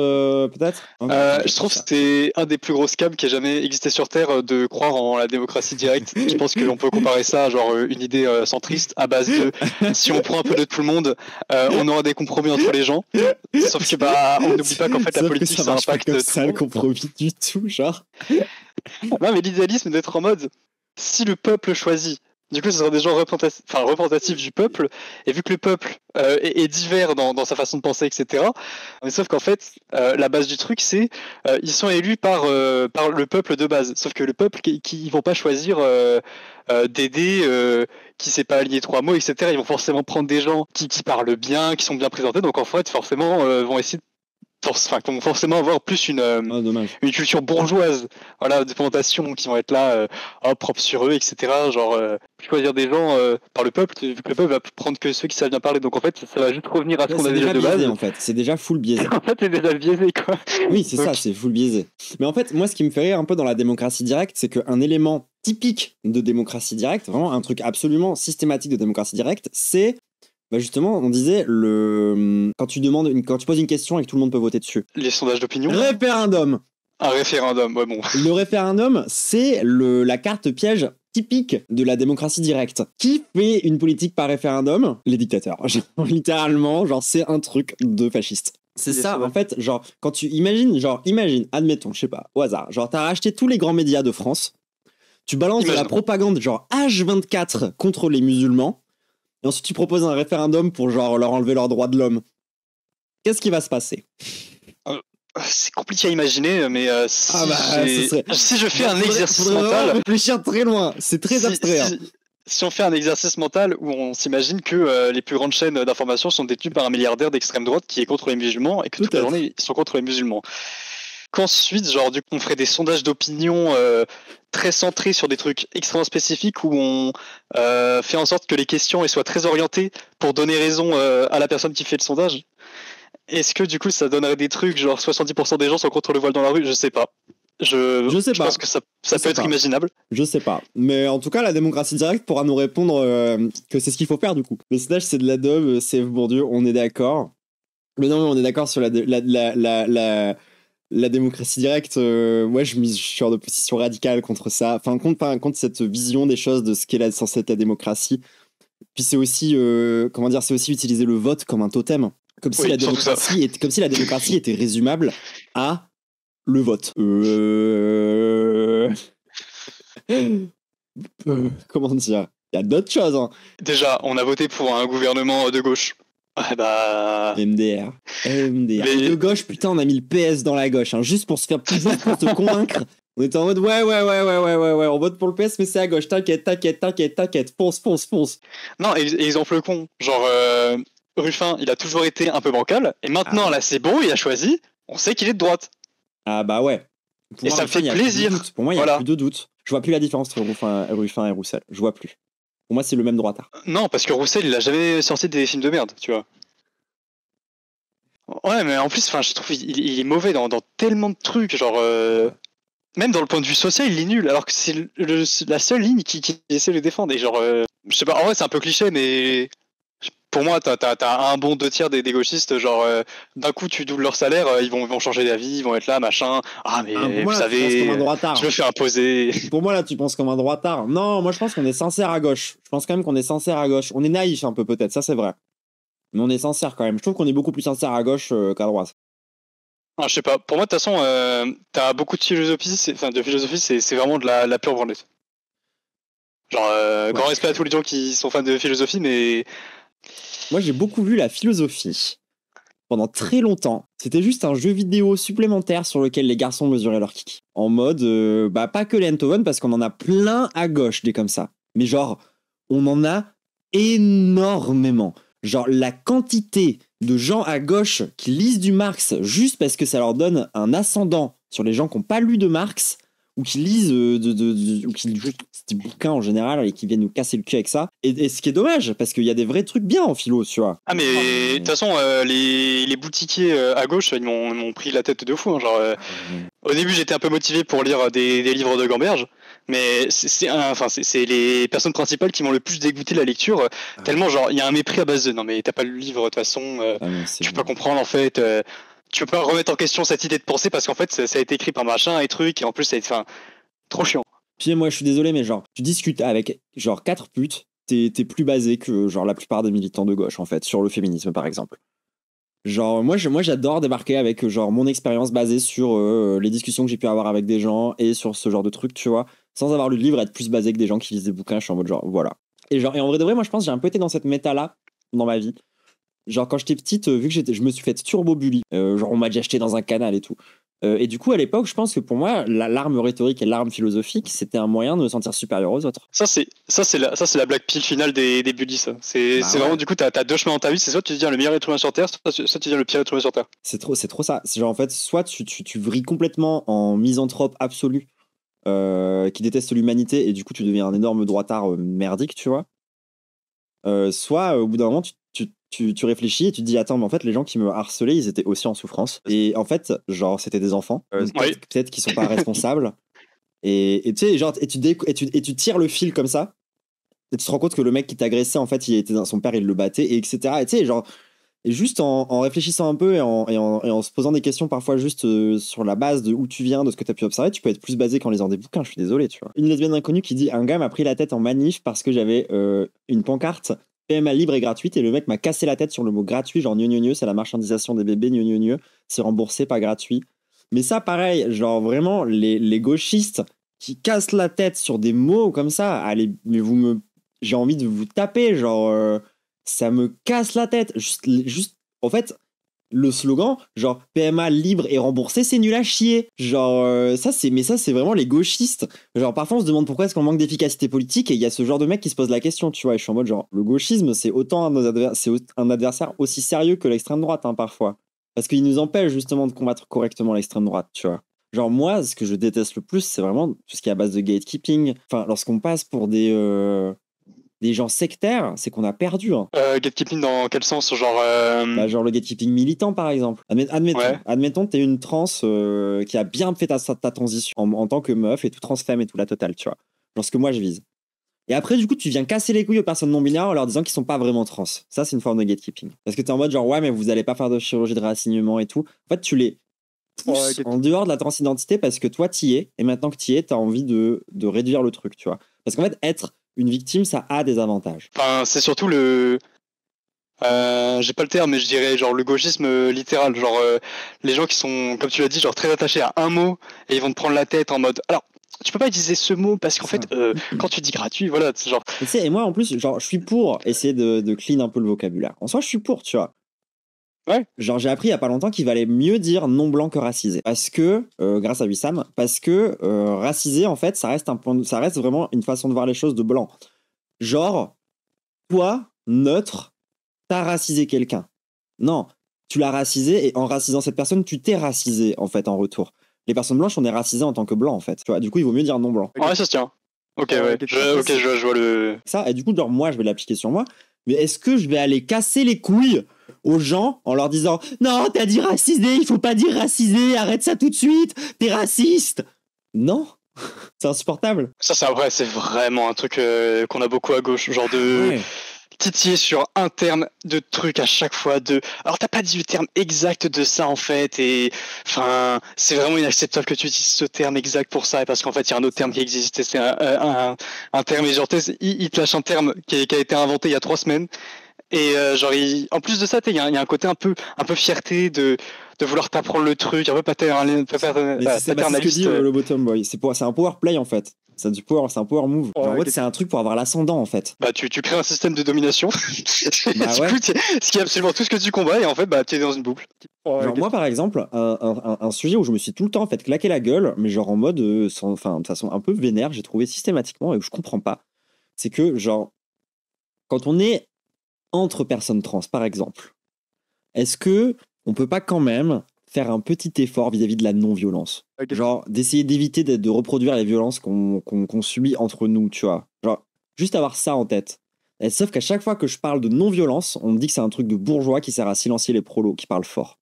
peut-être. Je trouve que c'était un des plus gros scams qui a jamais existé sur Terre de croire en la démocratie directe. Je pense que l'on peut comparer ça à genre une idée centriste à base de si on prend un peu de tout le monde, on aura des compromis entre les gens. Sauf que on n'oublie pas qu'en fait la politique ça impacte ça le compromis du tout, genre. Non mais l'idéalisme d'être en mode si le peuple choisit. Du coup, ce sont des gens représentatifs du peuple, et vu que le peuple est divers dans sa façon de penser, etc. Mais sauf qu'en fait, la base du truc, c'est ils sont élus par le peuple de base. Sauf que le peuple, ils vont pas choisir d'aider, qui sait pas aligner 3 mots, etc. Ils vont forcément prendre des gens qui parlent bien, qui sont bien présentés. Donc en fait, forcément, vont essayer qui vont forcément avoir plus une culture bourgeoise, voilà, de présentation, qui vont être là, propres sur eux, etc. Genre, choisir des gens par le peuple, vu que le peuple va prendre que ceux qui savent bien parler. Donc en fait, ça va juste revenir à ce qu'on a déjà de base. En fait, c'est déjà full biaisé. En fait, c'est déjà biaisé, quoi. Oui, c'est ça, c'est full biaisé. Mais en fait, moi, ce qui me fait rire un peu dans la démocratie directe, c'est qu'un élément typique de démocratie directe, vraiment un truc absolument systématique de démocratie directe, c'est justement, on disait, quand tu poses une question et que tout le monde peut voter dessus. Les sondages d'opinion. Référendum. Un référendum, ouais, bon. Le référendum, c'est la carte piège typique de la démocratie directe. Qui fait une politique par référendum? Les dictateurs. Littéralement, c'est un truc de fasciste. C'est ça, en fait, quand tu imagines, admettons, je sais pas, au hasard, t'as racheté tous les grands médias de France, tu balances de la propagande, H24 contre les musulmans, et ensuite tu proposes un référendum pour leur enlever leurs droits de l'homme. Qu'est-ce qui va se passer? C'est compliqué à imaginer, mais si je fais un exercice mental... réfléchir très loin, c'est très abstrait. Si on fait un exercice mental où on s'imagine que les plus grandes chaînes d'information sont détenues par un milliardaire d'extrême droite qui est contre les musulmans et que toute la journée ils sont contre les musulmans. Qu'ensuite, du coup, on ferait des sondages d'opinion très centrés sur des trucs extrêmement spécifiques où on fait en sorte que les questions soient très orientées pour donner raison à la personne qui fait le sondage. Est-ce que du coup ça donnerait des trucs 70% des gens sont contre le voile dans la rue? Je sais pas. Je sais je pas. pense que ça Je peut sais être pas. imaginable. Je sais pas. Mais en tout cas, la démocratie directe pourra nous répondre que c'est ce qu'il faut faire du coup. Le Slash, c'est de la daube, c'est Bourdieu, on est d'accord. Mais non, mais on est d'accord sur la démocratie directe. Moi, je suis en opposition radicale contre ça. Enfin, contre cette vision des choses de ce qu'est censée être la démocratie. Puis c'est aussi, comment dire, c'est aussi utiliser le vote comme un totem. Comme si, Oui, la surtout ça. comme si la démocratie était résumable à le vote. Comment dire? Il y a d'autres choses, hein. Déjà, on a voté pour un gouvernement de gauche. Ouais, bah. MDR. MDR. Mais- Et de gauche, putain, on a mis le PS dans la gauche, hein, juste pour se convaincre. On était en mode ouais, on vote pour le PS, mais c'est à gauche. T'inquiète. Fonce. Non, exemple le con. Genre, Ruffin, il a toujours été un peu bancal. Et maintenant, Ah. là, c'est bon, il a choisi. On sait qu'il est de droite. Ah bah ouais. Pour Et moi, ça me Ruffin, fait il y a plus de plaisir. doute. Pour moi, il y a Voilà. plus de doute. Je vois plus la différence entre Ruffin et Roussel. Je vois plus. Pour moi, c'est le même droitard. Non, parce que Roussel, il a jamais sorti des films de merde, tu vois. Ouais, mais en plus, enfin, je trouve il est mauvais dans tellement de trucs, genre même dans le point de vue social, il est nul, alors que c'est la seule ligne qui essaie de le défendre. Et genre, je sais pas, en vrai, c'est un peu cliché, mais pour moi, t'as un bon 2 tiers des gauchistes, genre d'un coup, tu doubles leur salaire, ils vont changer d'avis, ils vont être là, machin. Ah, mais Pour vous moi, là, tu penses comme savez, un droitard. je me fais imposer. Pour moi, là, tu penses comme un droitard. Non, moi, je pense qu'on est sincère à gauche. Je pense quand même qu'on est sincère à gauche. On est naïf un peu, peut-être, ça, c'est vrai. Mais on est sincère quand même. Je trouve qu'on est beaucoup plus sincère à gauche qu'à droite. Ah, je sais pas, pour moi, de toute façon, t'as beaucoup de philosophie, c'est vraiment de la pure branlette. Genre, grand respect à tous les gens qui sont fans de philosophie, mais Moi, j'ai beaucoup vu la philosophie pendant très longtemps. C'était juste un jeu vidéo supplémentaire sur lequel les garçons mesuraient leur kiki. En mode, pas que les Eindhoven, parce qu'on en a plein à gauche, des comme ça. Mais genre, on en a énormément. Genre, la quantité de gens à gauche qui lisent du Marx juste parce que ça leur donne un ascendant sur les gens qui n'ont pas lu de Marx, ou qui lisent ou qui lisent juste des bouquins en général et qui viennent nous casser le cul avec ça. Et ce qui est dommage, parce qu'il y a des vrais trucs bien en philo, tu vois. ah, mais de toute façon, les boutiquiers à gauche, ils m'ont pris la tête de fou. Hein, genre, au début, j'étais un peu motivé pour lire des livres de Gamberge, mais c'est les personnes principales qui m'ont le plus dégoûté de la lecture. Tellement, genre, il y a un mépris à base de non, mais t'as pas lu le livre de toute façon, tu peux pas comprendre en fait. Tu peux pas remettre en question cette idée de pensée parce qu'en fait, ça a été écrit par machin et truc, et en plus, ça a été. Enfin, trop chiant. Puis moi, je suis désolé, mais genre, tu discutes avec genre 4 putes, t'es plus basé que genre la plupart des militants de gauche, en fait, sur le féminisme, par exemple. Genre, moi, j'adore débarquer avec genre mon expérience basée sur les discussions que j'ai pu avoir avec des gens et sur ce genre de trucs, tu vois, sans avoir lu le livre, être plus basé que des gens qui lisent des bouquins. Je suis en mode genre, voilà. Et en vrai de vrai, moi, je pense que j'ai un peu été dans cette méta-là dans ma vie. Genre, quand j'étais petite, vu que je me suis fait turbo-bully, genre, on m'a déjà acheté dans un canal et tout. Et du coup, à l'époque, je pense que pour moi, l'arme rhétorique et l'arme philosophique, c'était un moyen de me sentir supérieur aux autres. Ça c'est la black pill finale des bullies, ça. C'est Bah ouais. vraiment, du coup, t'as 2 chemins dans ta vie, c'est soit tu deviens le meilleur être humain sur Terre, soit tu deviens le pire être humain sur Terre. C'est trop ça. C'est genre, en fait, soit tu vrilles complètement en misanthrope absolu, qui déteste l'humanité, et du coup, tu deviens un énorme droitard merdique, tu vois. Soit, au bout d'un moment, tu réfléchis et tu te dis, attends, mais en fait, les gens qui me harcelaient, ils étaient aussi en souffrance. Et en fait, genre, c'était des enfants. Peut-être qu'ils sont pas responsables. Et tu sais, genre, et tu tires le fil comme ça. Et tu te rends compte que le mec qui t'agressait, en fait, son père, il le battait, et etc. Et tu sais, genre, et juste en réfléchissant un peu et en se posant des questions parfois juste sur la base de où tu viens, de ce que tu as pu observer, tu peux être plus basé qu'en lisant des bouquins, je suis désolé, tu vois. Une lesbienne inconnue qui dit, un gars m'a pris la tête en manif parce que j'avais une pancarte PMA libre et gratuite, et le mec m'a cassé la tête sur le mot gratuit, genre gneu, c'est la marchandisation des bébés, gneu, c'est remboursé, pas gratuit. Mais ça, pareil, genre vraiment, les gauchistes qui cassent la tête sur des mots comme ça, allez, mais j'ai envie de vous taper, genre, ça me casse la tête. Juste, en fait, le slogan, genre PMA libre et remboursé, c'est nul à chier. Genre, ça, c'est vraiment les gauchistes. Genre, parfois, on se demande pourquoi est-ce qu'on manque d'efficacité politique, et il y a ce genre de mec qui se pose la question, tu vois. Et je suis en mode, genre, le gauchisme, c'est un adversaire aussi sérieux que l'extrême droite, hein, parfois. Parce qu'il nous empêche justement de combattre correctement l'extrême droite, tu vois. Genre, moi, ce que je déteste le plus, c'est vraiment tout ce qui est à base de gatekeeping. Enfin, lorsqu'on passe pour des des gens sectaires, c'est qu'on a perdu. Hein. Gatekeeping dans quel sens? Genre. Bah, genre le gatekeeping militant, par exemple. Admettons, t'es une trans qui a bien fait ta transition en tant que meuf et tout transfemme et tout la totale, tu vois. Genre ce que moi je vise. Et après, du coup, tu viens casser les couilles aux personnes non binaires en leur disant qu'ils sont pas vraiment trans. Ça, c'est une forme de gatekeeping. Parce que t'es en mode genre, ouais, mais vous allez pas faire de chirurgie de réassignement et tout. En fait, tu les pousses en dehors de la transidentité parce que toi, t'y es. Et maintenant que t'y es, t'as envie de réduire le truc, tu vois. Parce qu'en fait, être une victime, ça a des avantages. Enfin, c'est surtout le. J'ai pas le terme, mais je dirais genre le gauchisme littéral. Genre, les gens qui sont, comme tu l'as dit, genre très attachés à un mot et ils vont te prendre la tête en mode. Alors, tu peux pas utiliser ce mot parce qu'en fait, quand tu dis gratuit, voilà, c'est genre. Tu sais, et moi en plus, genre, je suis pour essayer de clean un peu le vocabulaire. En soi, je suis pour, tu vois. Ouais. Genre, j'ai appris il y a pas longtemps qu'il valait mieux dire non blanc que racisé. Parce que, grâce à Wissam, parce que racisé, en fait, ça reste vraiment une façon de voir les choses de blanc. Genre, toi, neutre, t'as racisé quelqu'un. Non, tu l'as racisé et en racisant cette personne, tu t'es racisé, en fait, en retour. Les personnes blanches, on est racisées en tant que blanc, en fait. Tu vois, du coup, il vaut mieux dire non blanc. Ouais, ça se tient. Ok, ouais. Je vois le. Ça, et du coup, genre, moi, je vais l'appliquer sur moi. Mais est-ce que je vais aller casser les couilles aux gens en leur disant non, t'as dit racisé, il faut pas dire racisé, arrête ça tout de suite, t'es raciste? Non, c'est insupportable. Ça, c'est vraiment un truc qu'on a beaucoup à gauche. Genre de. Ouais. Titiller sur un terme de truc à chaque fois alors t'as pas dit le terme exact de ça en fait et enfin c'est vraiment inacceptable que tu utilises ce terme exact pour ça et parce qu'en fait il y a un autre terme qui existe, c'est un terme et genre il te lâche un terme qui a été inventé il y a 3 semaines et genre en plus de ça il y a un côté un peu fierté de vouloir t'apprendre le truc un peu paternaliste. C'est ce que dit le bottom boy, c'est un power play en fait. C'est un power move. En fait, c'est un truc pour avoir l'ascendant en fait. Bah tu crées un système de domination. Bah ouais. Du coup, ce qui est absolument tout ce que tu combats et en fait bah tu es dans une boucle. Genre moi par exemple, un sujet où je me suis tout le temps en fait claqué la gueule, mais genre en mode de façon un peu vénère, j'ai trouvé systématiquement et où je comprends pas, c'est que genre quand on est entre personnes trans par exemple, est-ce que on peut pas quand même faire un petit effort vis-à-vis de la non-violence. Genre, d'essayer d'éviter de reproduire les violences qu'on subit entre nous, tu vois. Genre, juste avoir ça en tête. Et sauf qu'à chaque fois que je parle de non-violence, on me dit que c'est un truc de bourgeois qui sert à silencier les prolos qui parlent fort.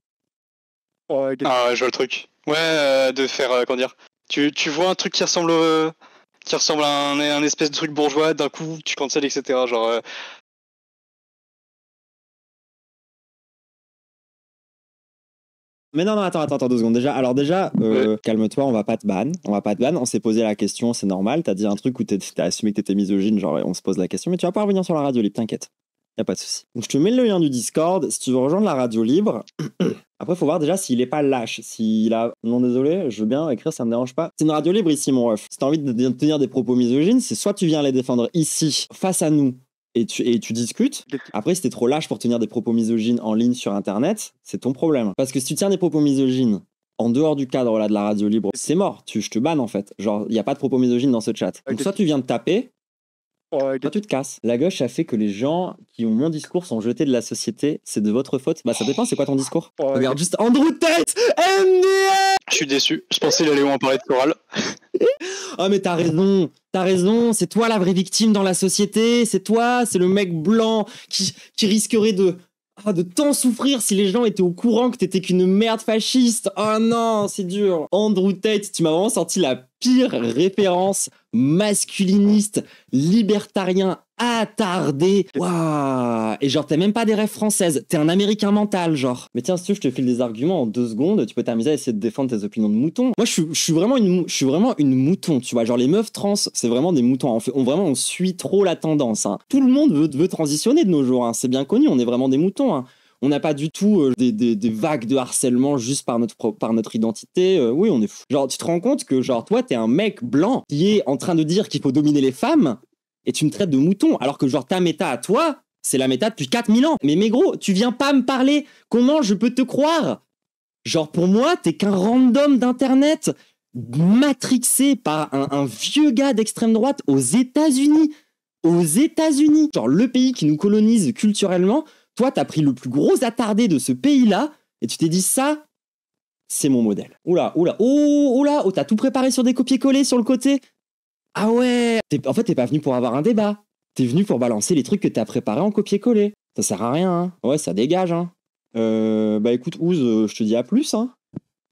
Ah, je vois le truc. Ouais, de faire, comment dire. Tu vois un truc qui ressemble à un espèce de truc bourgeois, d'un coup, tu cancelles, etc. Genre... Mais non, attends 2 secondes. Déjà, calme-toi, on va pas te ban. On s'est posé la question, c'est normal. T'as dit un truc où t'as assumé que t'étais misogyne, genre on se pose la question, mais tu vas pas revenir sur la radio libre, t'inquiète. Y a pas de souci. Donc je te mets le lien du Discord. Si tu veux rejoindre la radio libre, après faut voir déjà s'il est pas lâche. S'il a. Non, désolé, je veux bien écrire, ça me dérange pas. C'est une radio libre ici, mon ref. Si t'as envie de tenir des propos misogynes, c'est soit tu viens les défendre ici, face à nous, et tu discutes. Après, si t'es trop lâche pour tenir des propos misogynes en ligne sur Internet, c'est ton problème. Parce que si tu tiens des propos misogynes en dehors du cadre là, de la radio libre, c'est mort. Je te banne en fait. Genre, il n'y a pas de propos misogynes dans ce chat. Donc, soit tu viens de taper, soit tu te casses. La gauche a fait que les gens qui ont mon discours sont jetés de la société. C'est de votre faute. Bah, ça dépend, c'est quoi ton discours? Regarde juste Andrew Tate MDR. Je suis déçu. Je pensais qu'il allait en parler de chorale. Ah mais t'as raison, c'est toi la vraie victime dans la société, c'est le mec blanc qui risquerait de tant souffrir si les gens étaient au courant que t'étais qu'une merde fasciste. Oh non, c'est dur. Andrew Tate, tu m'as vraiment sorti la pire référence masculiniste, libertarien, attardé. Waouh. Et genre, t'as même pas des rêves françaises, t'es un américain mental, genre. Mais tiens, si tu veux, je te file des arguments en 2 secondes, tu peux t'amuser à essayer de défendre tes opinions de mouton. Moi, je suis vraiment une mouton, tu vois. Genre, les meufs trans, c'est vraiment des moutons. On suit trop la tendance, hein. Tout le monde veut transitionner de nos jours, hein. C'est bien connu, on est vraiment des moutons, hein. On n'a pas du tout des vagues de harcèlement juste par notre identité. Oui, on est fou. Genre, tu te rends compte que, genre, toi, t'es un mec blanc qui est en train de dire qu'il faut dominer les femmes et tu me traites de mouton. Alors que, genre, ta méta à toi, c'est la méta depuis 4000 ans. Mais gros, tu viens pas me parler. Comment je peux te croire? Genre, pour moi, t'es qu'un random d'internet matrixé par un vieux gars d'extrême droite aux États-Unis. Genre, le pays qui nous colonise culturellement. Toi, t'as pris le plus gros attardé de ce pays-là et tu t'es dit ça, c'est mon modèle. Oula, t'as tout préparé sur des copier-coller sur le côté. Ah ouais. En fait, t'es pas venu pour avoir un débat. T'es venu pour balancer les trucs que t'as préparés en copier-coller. Ça sert à rien, hein. Ouais, ça dégage, hein. Bah écoute, Ouz, je te dis à plus, hein.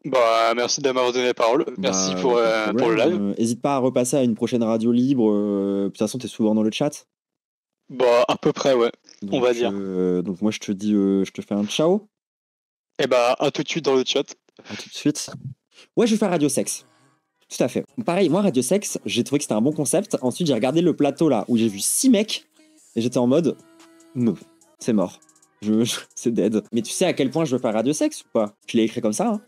Bah, merci de m'avoir donné la parole. Merci pour le live. Hésite pas à repasser à une prochaine radio libre. De toute façon, t'es souvent dans le chat. Bah, à peu près, ouais. Donc, on va dire. Donc moi, je te dis, je te fais un ciao. Et bah, à tout de suite dans le chat. À tout de suite. Ouais, je vais faire Radio Sex. Tout à fait. Pareil, moi, Radio Sex, j'ai trouvé que c'était un bon concept. Ensuite, j'ai regardé le plateau là, où j'ai vu 6 mecs. Et j'étais en mode, non, c'est mort. C'est dead. Mais tu sais à quel point je veux faire Radio Sex ou pas? Je l'ai écrit comme ça, hein.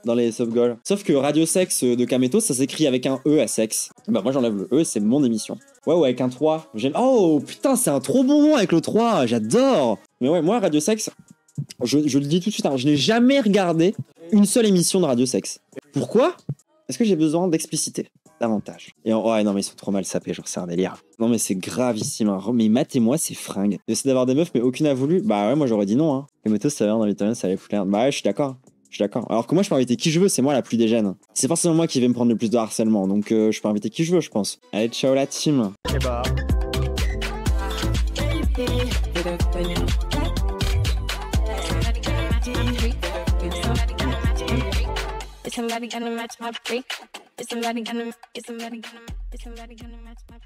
Dans les sub-goals. Sauf que Radio Sex de Kameto, ça s'écrit avec un E à sexe. Bah moi j'enlève le E, c'est mon émission. Ouais, ou avec un 3. J'aime. Oh putain, c'est un trop bon nom avec le 3, j'adore. Mais ouais, moi Radio Sex, je le dis tout de suite, hein, je n'ai jamais regardé une seule émission de Radio Sex. Pourquoi? Parce que j'ai besoin d'expliciter davantage. Et ouais, non mais ils sont trop mal sapés, genre c'est un délire. Non mais c'est gravissime, hein. Mais Matt et moi c'est fringue. J'essaie d'avoir des meufs mais aucune n'a voulu. Bah ouais, moi j'aurais dit non, hein. Kameto ça va dans l'Italien, ça allait foutre l'air. Bah ouais, je suis d'accord. Alors que moi, je peux inviter qui je veux, c'est moi la plus dégène. C'est forcément moi qui vais me prendre le plus de harcèlement, donc je peux inviter qui je veux, je pense. Allez, ciao la team. Et bah. Somebody gonna match my freak. It's somebody gonna match my